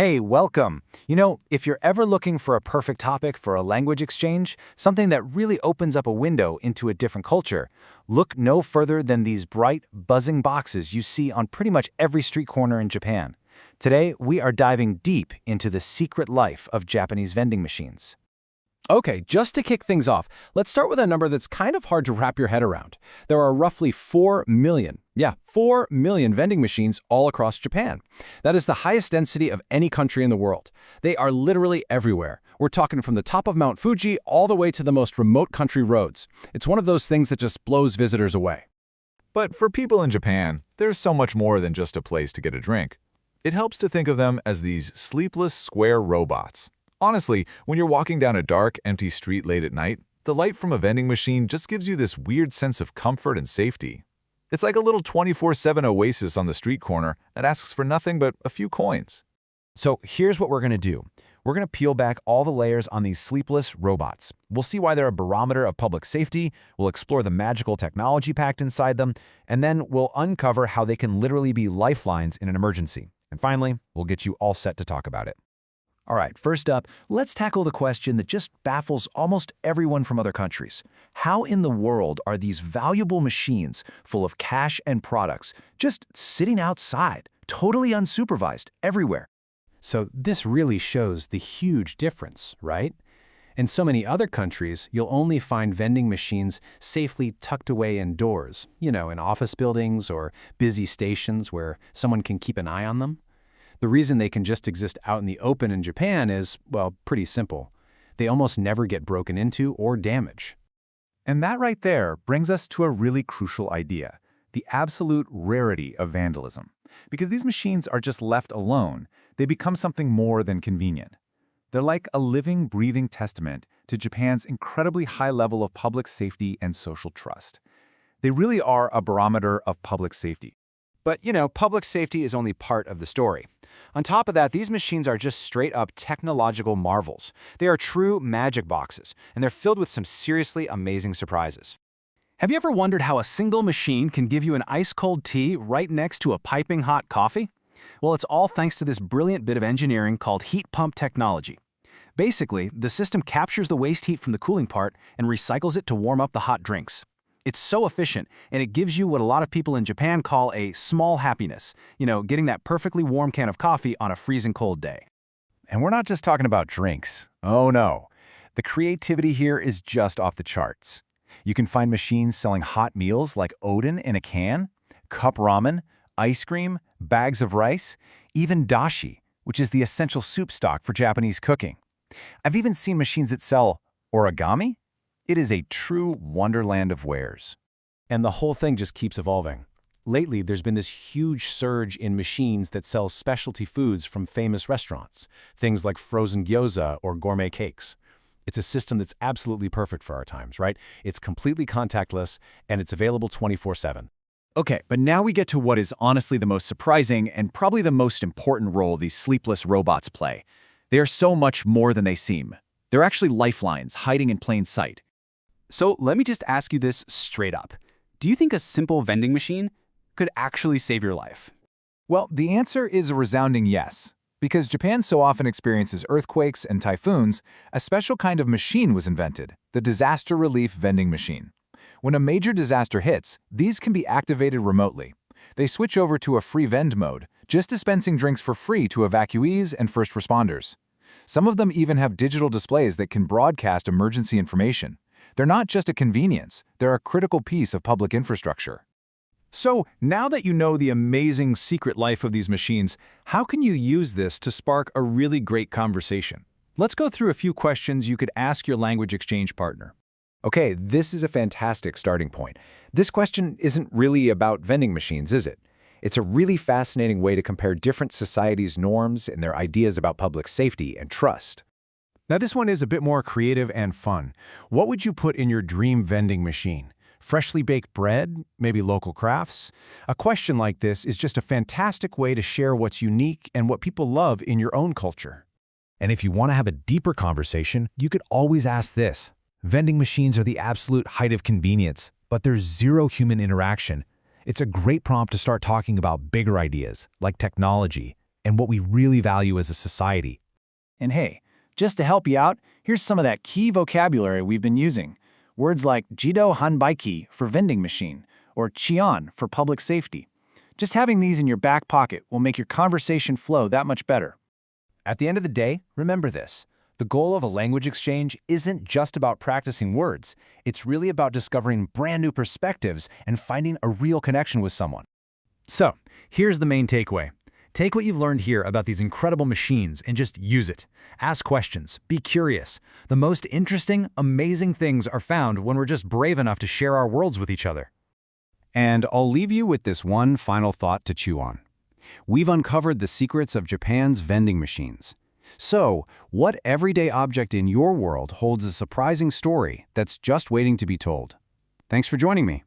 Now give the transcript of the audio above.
Hey, welcome. If you're ever looking for a perfect topic for a language exchange, something that really opens up a window into a different culture, look no further than these bright, buzzing boxes you see on pretty much every street corner in Japan. Today, we are diving deep into the secret life of Japanese vending machines. Okay, just to kick things off, let's start with a number that's kind of hard to wrap your head around. There are roughly 4 million, 4 million vending machines all across Japan. That is the highest density of any country in the world. They are literally everywhere. We're talking from the top of Mount Fuji all the way to the most remote country roads. It's one of those things that just blows visitors away. But for people in Japan, there's so much more than just a place to get a drink. It helps to think of them as these sleepless square robots. Honestly, when you're walking down a dark, empty street late at night, the light from a vending machine just gives you this weird sense of comfort and safety. It's like a little 24/7 oasis on the street corner that asks for nothing but a few coins. So here's what we're going to do. We're going to peel back all the layers on these sleepless robots. We'll see why they're a barometer of public safety, we'll explore the magical technology packed inside them, and then we'll uncover how they can literally be lifelines in an emergency. And finally, we'll get you all set to talk about it. All right, first up, let's tackle the question that just baffles almost everyone from other countries. How in the world are these valuable machines full of cash and products just sitting outside, totally unsupervised, everywhere? So this really shows the huge difference, right? In so many other countries, you'll only find vending machines safely tucked away indoors, in office buildings or busy stations where someone can keep an eye on them. The reason they can just exist out in the open in Japan is, well, pretty simple. They almost never get broken into or damaged. And that right there brings us to a really crucial idea, the absolute rarity of vandalism. Because these machines are just left alone, they become something more than convenient. They're like a living, breathing testament to Japan's incredibly high level of public safety and social trust. They really are a barometer of public safety. But, public safety is only part of the story. On top of that, these machines are just straight-up technological marvels. They are true magic boxes, and they're filled with some seriously amazing surprises. Have you ever wondered how a single machine can give you an ice-cold tea right next to a piping hot coffee? Well, it's all thanks to this brilliant bit of engineering called heat pump technology. Basically, the system captures the waste heat from the cooling part and recycles it to warm up the hot drinks. It's so efficient, and it gives you what a lot of people in Japan call a small happiness, getting that perfectly warm can of coffee on a freezing cold day. And we're not just talking about drinks. Oh no. The creativity here is just off the charts. You can find machines selling hot meals like oden in a can, cup ramen, ice cream, bags of rice, even dashi, which is the essential soup stock for Japanese cooking. I've even seen machines that sell origami. It is a true wonderland of wares. And the whole thing just keeps evolving. Lately, there's been this huge surge in machines that sell specialty foods from famous restaurants, things like frozen gyoza or gourmet cakes. It's a system that's absolutely perfect for our times, right? It's completely contactless, and it's available 24/7. Okay, but now we get to what is honestly the most surprising and probably the most important role these sleepless robots play. They are so much more than they seem. They're actually lifelines hiding in plain sight. So let me just ask you this straight up. Do you think a simple vending machine could actually save your life? Well, the answer is a resounding yes. Because Japan so often experiences earthquakes and typhoons, a special kind of machine was invented, the disaster relief vending machine. When a major disaster hits, these can be activated remotely. They switch over to a free vend mode, just dispensing drinks for free to evacuees and first responders. Some of them even have digital displays that can broadcast emergency information. They're not just a convenience, they're a critical piece of public infrastructure. So, now that you know the amazing secret life of these machines, how can you use this to spark a really great conversation? Let's go through a few questions you could ask your language exchange partner. Okay, this is a fantastic starting point. This question isn't really about vending machines, is it? It's a really fascinating way to compare different societies' norms and their ideas about public safety and trust. Now this one is a bit more creative and fun. What would you put in your dream vending machine? Freshly baked bread? Maybe local crafts? A question like this is just a fantastic way to share what's unique and what people love in your own culture. And if you want to have a deeper conversation, you could always ask this. Vending machines are the absolute height of convenience, but there's zero human interaction. It's a great prompt to start talking about bigger ideas, like technology, and what we really value as a society. And hey, just to help you out, here's some of that key vocabulary we've been using. Words like jido hanbaiki for vending machine, or chian for public safety. Just having these in your back pocket will make your conversation flow that much better. At the end of the day, remember this. The goal of a language exchange isn't just about practicing words. It's really about discovering brand new perspectives and finding a real connection with someone. So, here's the main takeaway. Take what you've learned here about these incredible machines and just use it. Ask questions. Be curious. The most interesting, amazing things are found when we're just brave enough to share our worlds with each other. And I'll leave you with this one final thought to chew on. We've uncovered the secrets of Japan's vending machines. So, what everyday object in your world holds a surprising story that's just waiting to be told? Thanks for joining me.